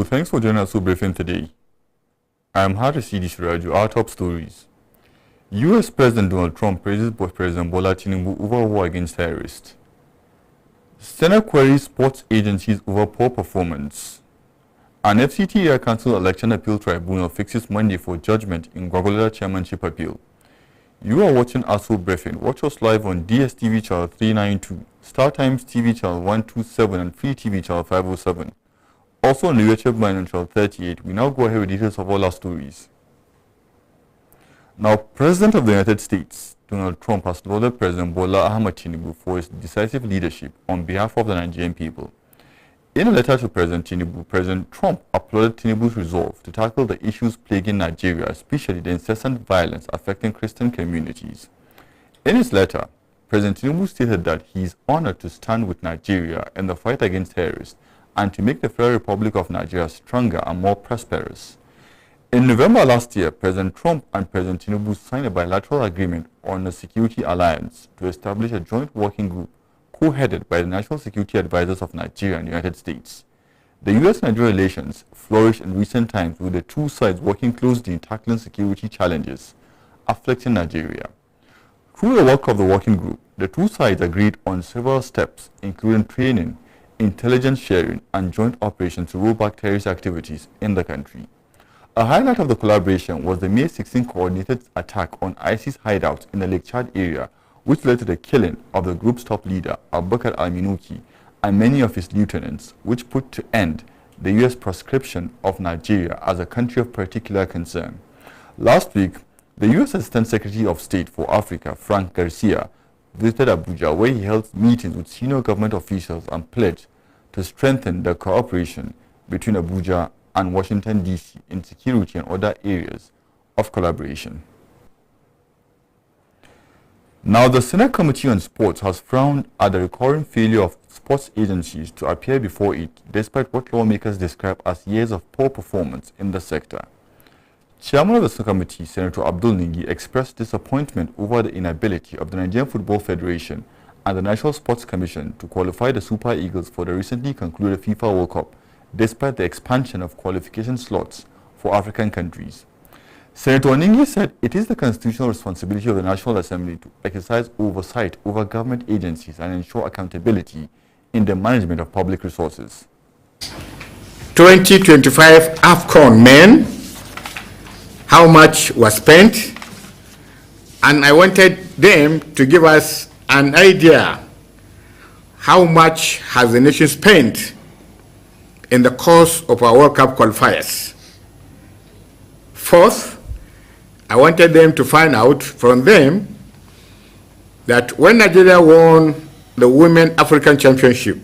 thanks for joining Aso Briefing today. I am Harisi Suraju. Our top stories. U.S. President Donald Trump praises President Bola Tinubu over war against terrorists. Senate queries sports agencies over poor performance. An FCT Air Council election appeal tribunal fixes Monday for judgment in Gwagwalada chairmanship appeal. You are watching Aso Briefing. Watch us live on DSTV channel 392, Star Times TV channel 127 and Free TV channel 507. Also on the YouTube channel channel 38. We now go ahead with details of all our stories. Now, President of the United States, Donald Trump, has lauded President Bola Ahmed Tinubu for his decisive leadership on behalf of the Nigerian people. In a letter to President Tinubu, President Trump applauded Tinubu's resolve to tackle the issues plaguing Nigeria, especially the incessant violence affecting Christian communities. In his letter, President Tinubu stated that he is honored to stand with Nigeria in the fight against terrorists and to make the Federal Republic of Nigeria stronger and more prosperous. In November last year, President Trump and President Tinubu signed a bilateral agreement on a security alliance to establish a joint working group co-headed by the National Security Advisors of Nigeria and the United States. The U.S.-Nigeria relations flourished in recent times, with the two sides working closely in tackling security challenges afflicting Nigeria. Through the work of the working group, the two sides agreed on several steps, including training, intelligence sharing, and joint operations to roll back terrorist activities in the country. A highlight of the collaboration was the May 16 coordinated attack on ISIS hideouts in the Lake Chad area, which led to the killing of the group's top leader, Abubakar al-Minuki, and many of his lieutenants, which put to end the U.S. proscription of Nigeria as a country of particular concern. Last week, the U.S. Assistant Secretary of State for Africa, Frank Garcia, visited Abuja, where he held meetings with senior government officials and pledged to strengthen the cooperation between Abuja and Washington, D.C. in security and other areas of collaboration. Now, the Senate Committee on Sports has frowned at the recurring failure of sports agencies to appear before it, despite what lawmakers describe as years of poor performance in the sector. Chairman of the Senate Committee, Senator Abdul Ningi, expressed disappointment over the inability of the Nigerian Football Federation and the National Sports Commission to qualify the Super Eagles for the recently concluded FIFA World Cup, despite the expansion of qualification slots for African countries. Senator Ningi said it is the constitutional responsibility of the National Assembly to exercise oversight over government agencies and ensure accountability in the management of public resources. 2025 AFCON men, how much was spent, and I wanted them to give us an idea how much has the nation spent in the course of our World Cup qualifiers. Fourth, I wanted them to find out from them that when Nigeria won the Women African Championship,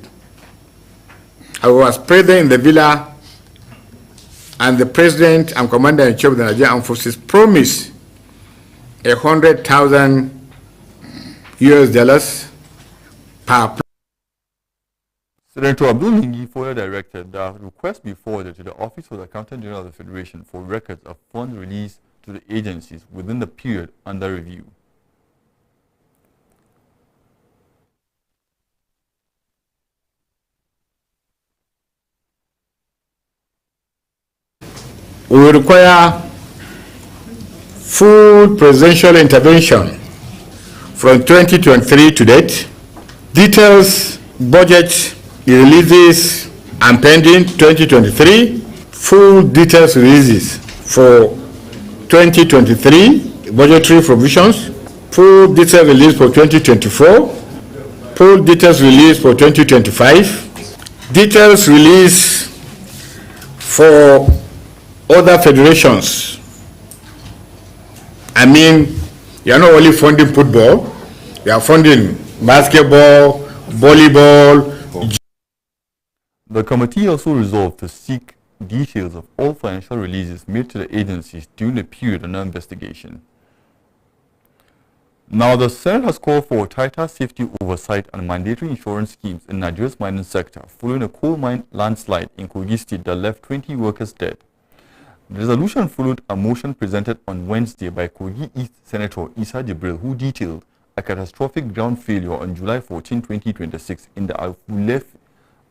I was present in the villa, and the President and Commander-in-Chief of the Nigerian Armed Forces promised $100,000 per. Senator Abdul Ningi further directed that request be forwarded to the Office of the Accountant General of the Federation for records of funds released to the agencies within the period under review. We will require full presidential intervention from 2023 to date. Details, budget releases and pending 2023. Full details releases for 2023 budgetary provisions. Full details release for 2024. Full details release for 2025. Details release for other federations. I mean, you are not only funding football, you are funding basketball, volleyball. The committee also resolved to seek details of all financial releases made to the agencies during the period under investigation. Now, the Senate has called for tighter safety oversight and mandatory insurance schemes in Nigeria's mining sector following a coal mine landslide in Kogi State that left 20 workers dead. The resolution followed a motion presented on Wednesday by Kogi East Senator Issa Jibril, who detailed a catastrophic ground failure on July 14, 2026 in the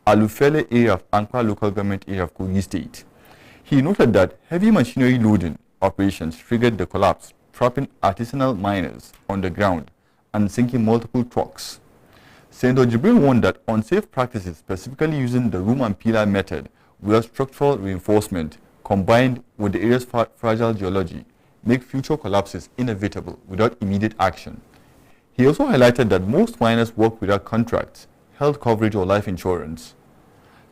Alufele area of Ankara local government area of Kogi State. He noted that heavy machinery loading operations triggered the collapse, trapping artisanal miners on the ground and sinking multiple trucks. Senator Jibril warned that unsafe practices, specifically using the room and pillar method without structural reinforcement, combined with the area's fragile geology, make future collapses inevitable without immediate action. He also highlighted that most miners work without contracts, health coverage or life insurance.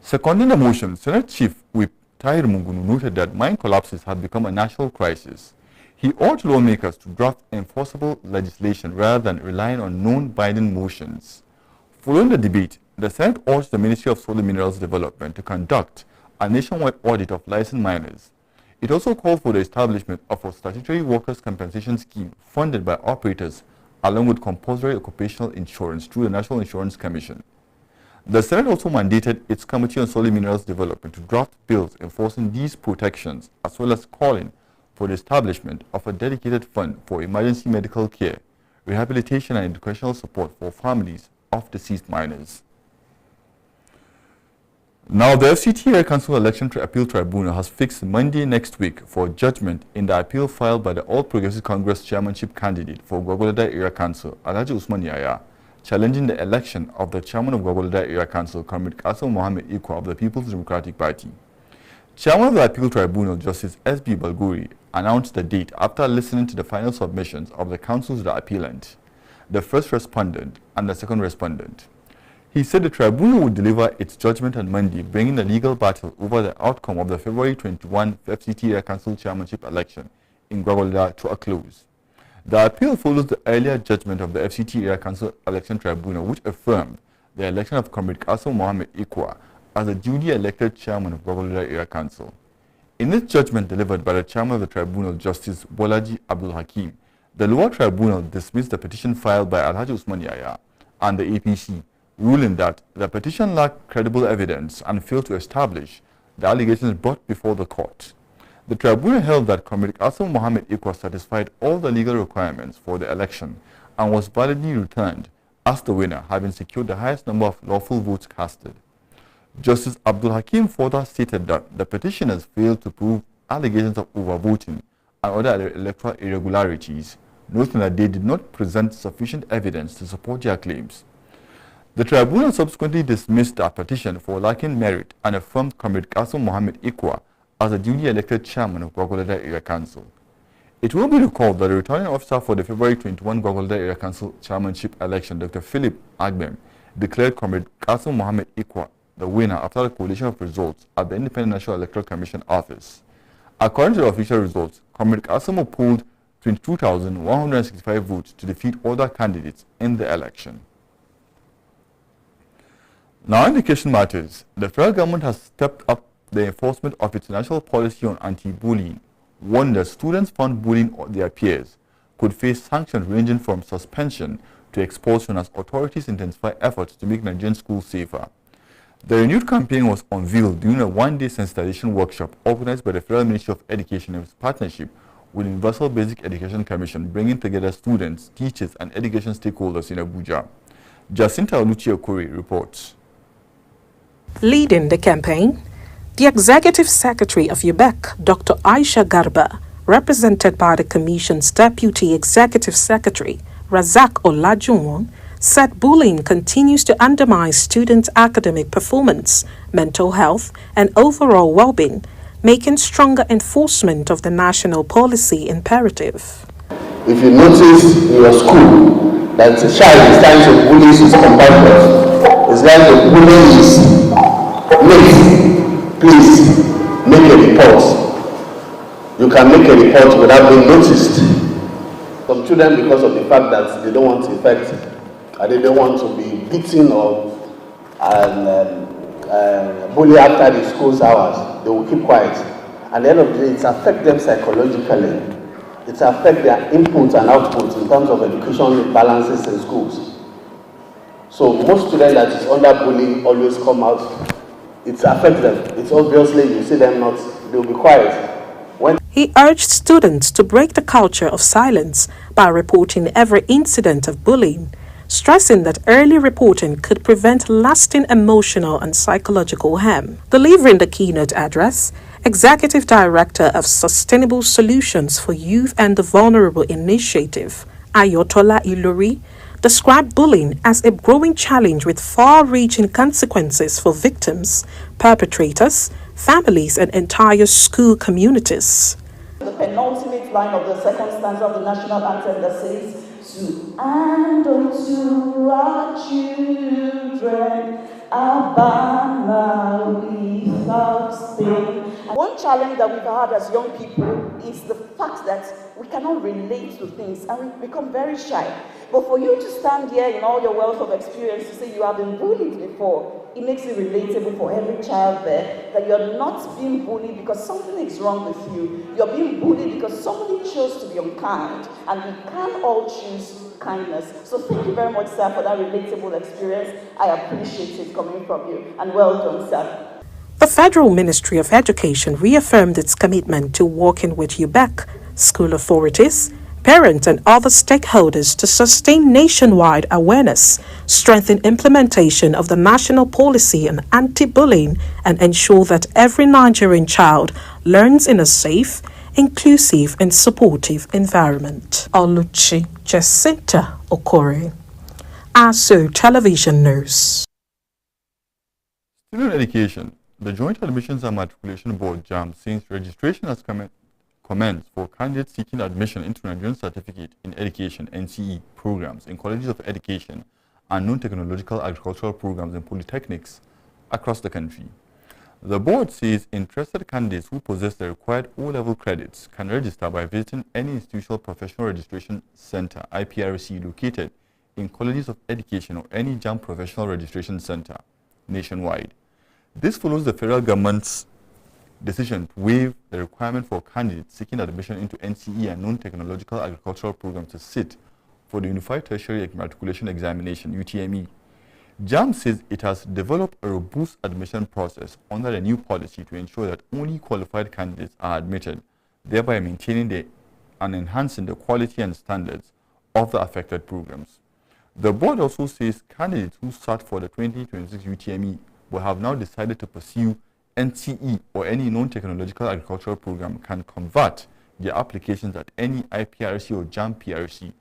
Seconding the motion, Senate Chief Whip Tahir Mungunu noted that mine collapses have become a national crisis. He urged lawmakers to draft enforceable legislation rather than relying on non-binding motions. Following the debate, the Senate urged the Ministry of Solar Minerals Development to conduct a nationwide audit of licensed miners. It also called for the establishment of a statutory workers' compensation scheme funded by operators along with compulsory occupational insurance through the National Insurance Commission. The Senate also mandated its Committee on Solar Minerals Development to draft bills enforcing these protections, as well as calling for the establishment of a dedicated fund for emergency medical care, rehabilitation and educational support for families of deceased miners. Now, the FCT Area Council Election Appeal Tribunal has fixed Monday next week for judgment in the appeal filed by the All Progressive Congress chairmanship candidate for Gwagwalada Area Council, Alhaji Usman Yaya, challenging the election of the chairman of Gwagwalada Area Council, Comrade Aso Mohammed Ikwa of the People's Democratic Party. Chairman of the Appeal Tribunal, Justice S.B. Balguri, announced the date after listening to the final submissions of the council's appellant, the first respondent, and the second respondent. He said the tribunal would deliver its judgment on Monday, bringing the legal battle over the outcome of the February 21 FCT Area Council chairmanship election in Gwagwalada to a close. The appeal follows the earlier judgment of the FCT Area Council Election Tribunal, which affirmed the election of Comrade Aso Mohammed Ikwa as the duly elected chairman of Gwagwalada Area Council. In its judgment delivered by the chairman of the tribunal, Justice Bolaji Abdul Hakim, the lower tribunal dismissed the petition filed by Alhaji Usman Yaya and the APC, ruling that the petition lacked credible evidence and failed to establish the allegations brought before the court. The tribunal held that Comrade Aso Mohammed Ikwa satisfied all the legal requirements for the election and was validly returned as the winner, having secured the highest number of lawful votes casted. Justice Abdul Hakim further stated that the petitioners failed to prove allegations of overvoting and other electoral irregularities, noting that they did not present sufficient evidence to support their claims. The tribunal subsequently dismissed the petition for lacking merit and affirmed Comrade Aso Mohammed Ikwa as the duly elected chairman of Gwagwalada Area Council. It will be recalled that the returning officer for the February 21 Gwagwalada Area Council chairmanship election, Dr. Philip Agbem, declared Comrade Aso Mohammed Ikwa the winner after the collation of results at the Independent National Electoral Commission office. According to the official results, Comrade Aso polled 22,165 votes to defeat other candidates in the election. Now, in education matters, the federal government has stepped up the enforcement of its national policy on anti-bullying, warned that students found bullying their peers could face sanctions ranging from suspension to expulsion as authorities intensify efforts to make Nigerian schools safer. The renewed campaign was unveiled during a one-day sensitization workshop organized by the Federal Ministry of Education in its partnership with the Universal Basic Education Commission, bringing together students, teachers, and education stakeholders in Abuja. Jacinta Oluchi-Okori reports. Leading the campaign, the Executive Secretary of UBEC, Dr. Aisha Garba, represented by the Commission's Deputy Executive Secretary, Razak Olajunwon, said bullying continues to undermine students' academic performance, mental health, and overall well-being, making stronger enforcement of the national policy imperative. If you notice in your school that a child is trying to bully his companions, it's like the bullying is late, please make a report. You can make a report without being noticed. Some children, because of the fact that they don't want to infect, and they don't want to be beaten or bully after the school's hours, they will keep quiet. At the end of the day, it affects them psychologically. It affects their input and output in terms of education balances in schools. So most students that is under bullying always come out. It affects them. It's obviously, you see them not, they'll be quiet. He urged students to break the culture of silence by reporting every incident of bullying, stressing that early reporting could prevent lasting emotional and psychological harm. Delivering the keynote address, Executive Director of Sustainable Solutions for Youth and the Vulnerable Initiative, Ayotola Ilori, described bullying as a growing challenge with far-reaching consequences for victims, perpetrators, families, and entire school communities. The penultimate line of the second stanza of the national anthem that says, "To and unto our children, a banner without stain." One challenge that we've had as young people is the fact that we cannot relate to things and we become very shy. But for you to stand here in all your wealth of experience to say you have been bullied before, it makes it relatable for every child there that you're not being bullied because something is wrong with you. You're being bullied because somebody chose to be unkind, and we can all choose kindness. So thank you very much, sir, for that relatable experience. I appreciate it coming from you, and well done, sir. The Federal Ministry of Education reaffirmed its commitment to working with UBEC, school authorities, parents, and other stakeholders to sustain nationwide awareness, strengthen implementation of the national policy on anti-bullying, and ensure that every Nigerian child learns in a safe, inclusive, and supportive environment. Oluchi Jacinta Okore, Aso Television News. Still in education, the Joint Admissions and Matriculation Board JAMB, since registration has commenced for candidates seeking admission into Nigerian Certificate in Education (NCE) programs in colleges of education and non-technological agricultural programs and polytechnics across the country. The board says interested candidates who possess the required O-level credits can register by visiting any institutional professional registration center (IPRC) located in colleges of education or any JAMB professional registration center nationwide. This follows the federal government's decision to waive the requirement for candidates seeking admission into NCE and non-technological agricultural programs to sit for the Unified Tertiary Matriculation Examination (UTME). JAMB says it has developed a robust admission process under the new policy to ensure that only qualified candidates are admitted, thereby maintaining and enhancing the quality and standards of the affected programs. The board also says candidates who sat for the 2026 UTME but have now decided to pursue NCE or any non-technological agricultural program can convert their applications at any IPRC or JAMB PRC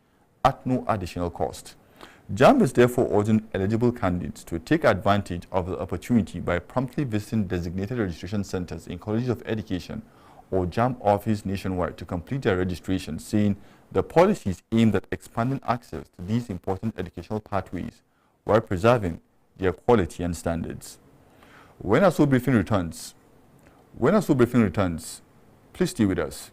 at no additional cost. JAMB is therefore urging eligible candidates to take advantage of the opportunity by promptly visiting designated registration centers in colleges of education or JAMB office nationwide to complete their registration, saying the policy is aimed at expanding access to these important educational pathways while preserving their quality and standards. When Aso Briefing returns, please stay with us.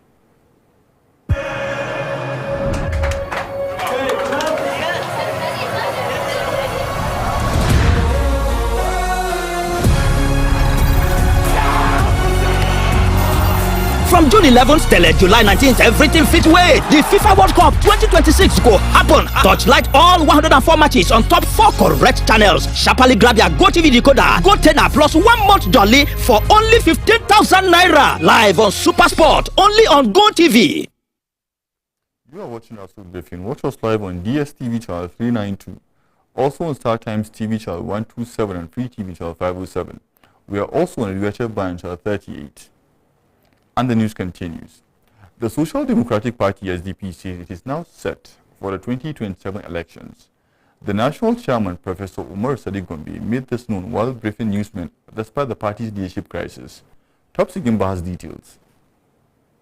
From June 11th till July 19th, everything fit way. The FIFA World Cup 2026 go happen. Touchlight all 104 matches on top 4 correct channels. Sharply grab your GoTV decoder, GoTenna plus 1 month jolly for only 15,000 naira. Live on Super Sport, only on GoTV. You are watching Aso Briefing. Watch us live on DSTV channel 392. Also on Star Times TV channel 127 and Free TV channel 507. We are also on the UHF band channel 38. And the news continues. The Social Democratic Party SDP says it is now set for the 2027 elections. The national chairman, Professor Umar Sadiq Gombe, made this known while briefing newsmen despite the party's leadership crisis. Top Sigimba has details.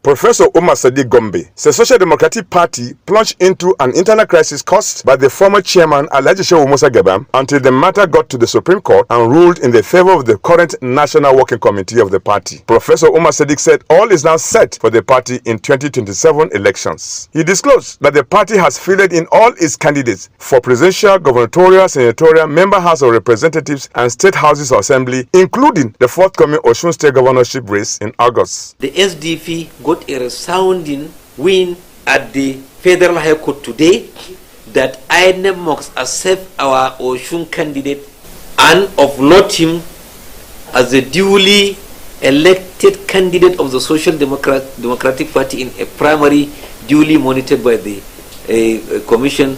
Professor Umar Sadiq Gombe says Social Democratic Party plunged into an internal crisis caused by the former chairman Alhaji Shehu Musa Gebam until the matter got to the Supreme Court and ruled in the favor of the current National Working Committee of the party. Professor Umar Sadiq said all is now set for the party in 2027 elections. He disclosed that the party has fielded in all its candidates for presidential, gubernatorial, senatorial, member House of Representatives and State Houses of Assembly, including the forthcoming Osun State governorship race in August. The SDP got a resounding win at the Federal High Court today that INEM must accept our Osun candidate and upload him as a duly elected candidate of the Social Democratic Party in a primary duly monitored by the Commission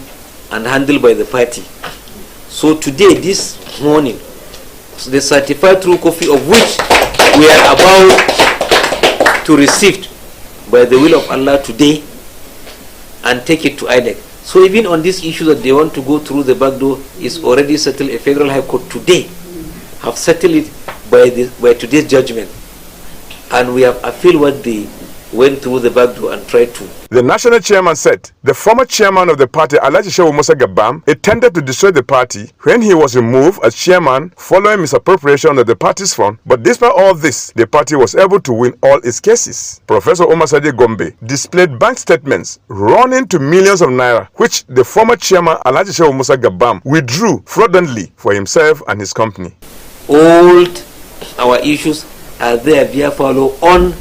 and handled by the party. So today, this morning, the certified true copy of which we are about to receive by the will of Allah today and take it to INEC. So even on this issue that they want to go through the back door is already settled. A federal high court today have settled it by today's judgment, and we have appealed what they went through the back door and tried to. The national chairman said the former chairman of the party, Alhaji Shehu Musa Gabam, intended to destroy the party when he was removed as chairman following misappropriation of the party's fund. But despite all this, the party was able to win all its cases. Professor Umar Sadiq Gombe displayed bank statements running to millions of naira, which the former chairman, Alhaji Shehu Musa Gabam, withdrew fraudulently for himself and his company. All our issues are there via follow on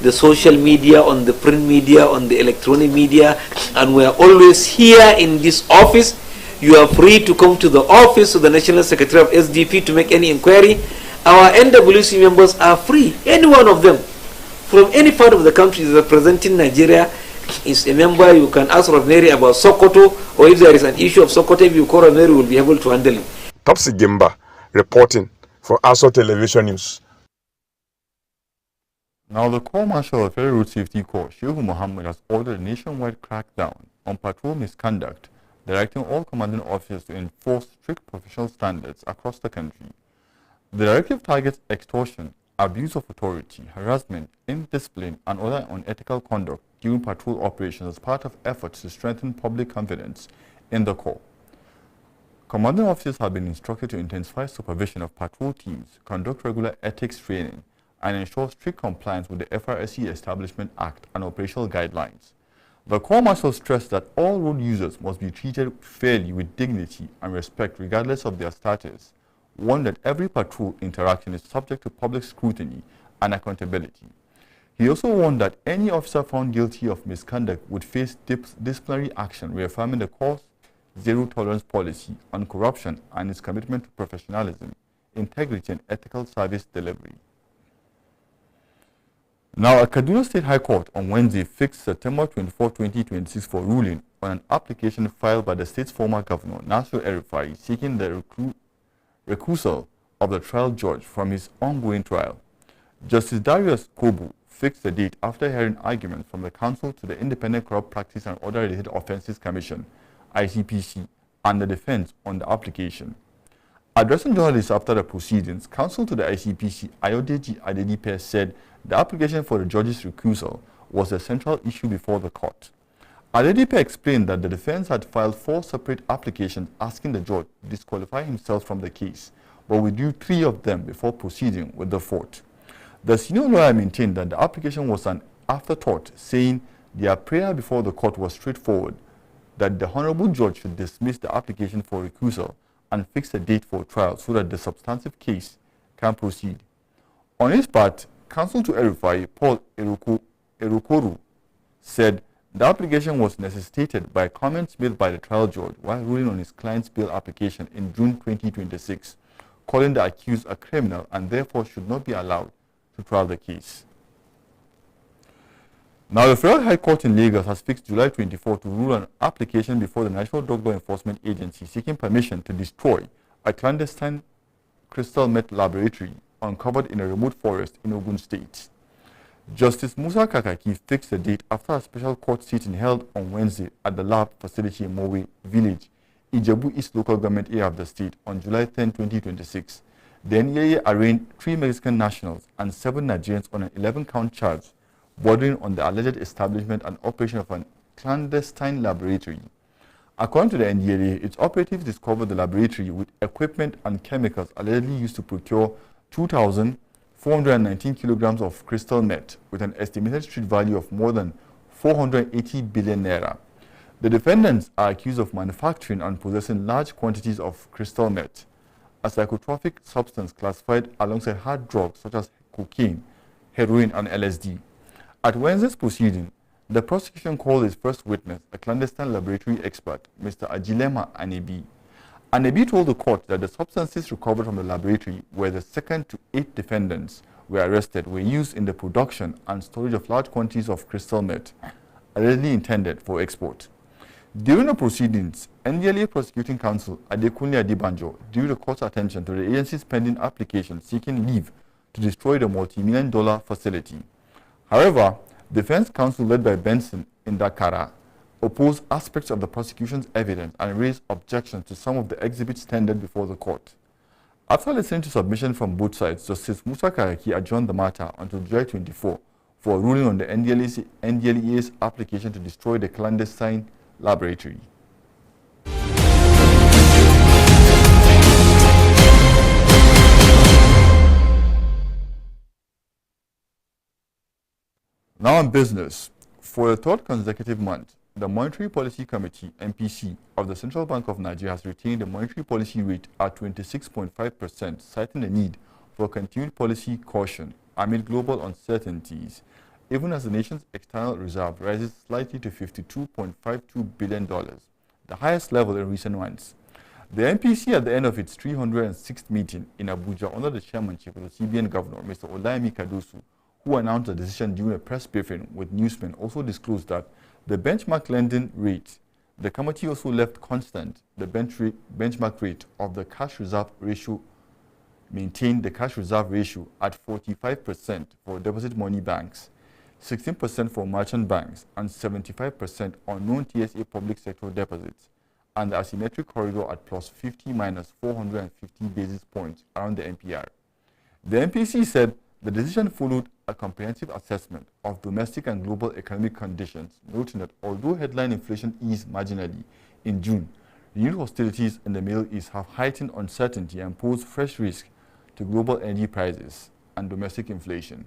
the social media, on the print media, on the electronic media, and we are always here in this office. You are free to come to the office of the National Secretary of SDP to make any inquiry. Our NWC members are free, any one of them, from any part of the country representing Nigeria is a member. You can ask Rosemary about Sokoto, or if there is an issue of Sokoto, if you call Rosemary, we will be able to handle it. Topsy Gimba reporting for Aso Television News. Now, the Corps Marshal of Federal Road Safety Corps, Shehu Mohammed, has ordered a nationwide crackdown on patrol misconduct, directing all commanding officers to enforce strict professional standards across the country. The directive targets extortion, abuse of authority, harassment, indiscipline, and other unethical conduct during patrol operations as part of efforts to strengthen public confidence in the Corps. Commanding officers have been instructed to intensify supervision of patrol teams, conduct regular ethics training, and ensure strict compliance with the FRSC Establishment Act and operational guidelines. The Corps Marshal stressed that all road users must be treated fairly with dignity and respect regardless of their status, warned that every patrol interaction is subject to public scrutiny and accountability. He also warned that any officer found guilty of misconduct would face disciplinary action, reaffirming the Corps' zero-tolerance policy on corruption and its commitment to professionalism, integrity, and ethical service delivery. Now, a Kaduna State High Court on Wednesday fixed September 24, 2026 for ruling on an application filed by the state's former governor, Nasir El-Rufai, seeking the recusal of the trial judge from his ongoing trial. Justice Darius Kobu fixed the date after hearing arguments from the Council to the Independent Corrupt Practice and Other Related Offences Commission, ICPC, and the defense on the application. Addressing journalists after the proceedings, counsel to the ICPC, Ayodeji Adedipe, said the application for the judge's recusal was a central issue before the court. Adedipe explained that the defense had filed 4 separate applications asking the judge to disqualify himself from the case, but withdrew 3 of them before proceeding with the 4th. The senior lawyer maintained that the application was an afterthought, saying their prayer before the court was straightforward, that the Honorable Judge should dismiss the application for recusal and fix a date for trial so that the substantive case can proceed. On his part, counsel to El-Rufai, Paul Erokoru, said the application was necessitated by comments made by the trial judge while ruling on his client's bail application in June 2026, calling the accused a criminal and therefore should not be allowed to trial the case. Now, the Federal High Court in Lagos has fixed July 24 to rule on an application before the National Drug Law Enforcement Agency seeking permission to destroy a clandestine crystal meth laboratory uncovered in a remote forest in Ogun State. Justice Musa Kakaki fixed the date after a special court sitting held on Wednesday at the lab facility in Mowe Village, Ijebu East local government area of the state on July 10, 2026. The NEA arraigned 3 Mexican nationals and 7 Nigerians on an 11-count charge bordering on the alleged establishment and operation of a clandestine laboratory. According to the NDLA, its operatives discovered the laboratory with equipment and chemicals allegedly used to procure 2,419 kilograms of crystal meth with an estimated street value of more than 480 billion naira. The defendants are accused of manufacturing and possessing large quantities of crystal meth, a psychotropic substance classified alongside hard drugs such as cocaine, heroin, and LSD. At Wednesday's proceeding, the prosecution called its first witness, a clandestine laboratory expert, Mr. Ajilema Anebi. Anebi told the court that the substances recovered from the laboratory, where the 2nd to 8 defendants were arrested, were used in the production and storage of large quantities of crystal meth, allegedly intended for export. During the proceedings, NDLA Prosecuting Counsel Adekunle Adebanjo drew the court's attention to the agency's pending application seeking leave to destroy the multi-million-dollar facility. However, defense counsel led by Benson in Dakar opposed aspects of the prosecution's evidence and raised objections to some of the exhibits tendered before the court. After listening to submission from both sides, Justice Musa Karaki adjourned the matter until July 24 for a ruling on the NDLEA's application to destroy the clandestine laboratory. Now on business. For the third consecutive month, the Monetary Policy Committee, MPC, of the Central Bank of Nigeria has retained the monetary policy rate at 26.5%, citing the need for continued policy caution amid global uncertainties, even as the nation's external reserve rises slightly to $52.52 billion, the highest level in recent months. The MPC, at the end of its 306th meeting in Abuja under the chairmanship of the CBN Governor, Mr. Olayemi Kadosu, who announced the decision during a press briefing with newsmen, also disclosed that the benchmark lending rate, the committee also left constant the benchmark rate of the cash reserve ratio, maintained the cash reserve ratio at 45% for deposit money banks, 16% for merchant banks, and 75% on non-TSA public sector deposits, and the asymmetric corridor at plus 50 minus 450 basis points around the MPR. The MPC said the decision followed a comprehensive assessment of domestic and global economic conditions, noting that although headline inflation eased marginally in June, renewed hostilities in the Middle East have heightened uncertainty and posed fresh risk to global energy prices and domestic inflation.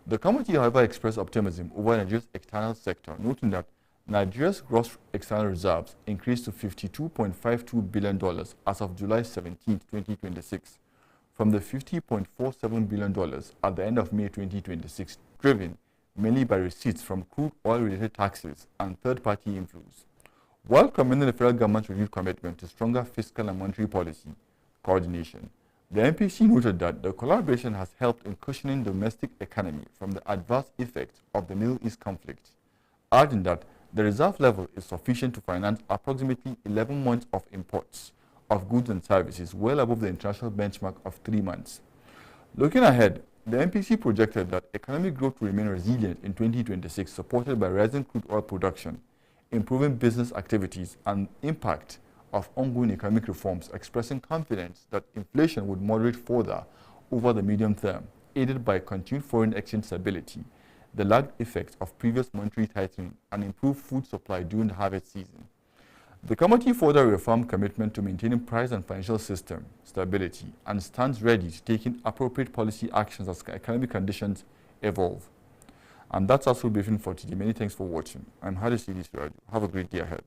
The committee, however, expressed optimism over Nigeria's external sector, noting that Nigeria's gross external reserves increased to $52.52 billion as of July 17, 2026, from the $50.47 billion at the end of May 2026, driven mainly by receipts from crude oil-related taxes and third-party inflows. While commending the federal government's renewed commitment to stronger fiscal and monetary policy coordination, the MPC noted that the collaboration has helped in cushioning the domestic economy from the adverse effects of the Middle East conflict, adding that the reserve level is sufficient to finance approximately 11 months of imports of goods and services, well above the international benchmark of 3 months. Looking ahead, the MPC projected that economic growth will remain resilient in 2026, supported by rising crude oil production, improving business activities, and impact of ongoing economic reforms, expressing confidence that inflation would moderate further over the medium term, aided by continued foreign exchange stability, the lagged effects of previous monetary tightening, and improved food supply during the harvest season. The committee further reaffirmed commitment to maintaining price and financial system stability and stands ready to take appropriate policy actions as economic conditions evolve. And that's Aso Briefing for today. Many thanks for watching. I'm Hadi Sidi Suraju. Have a great day ahead.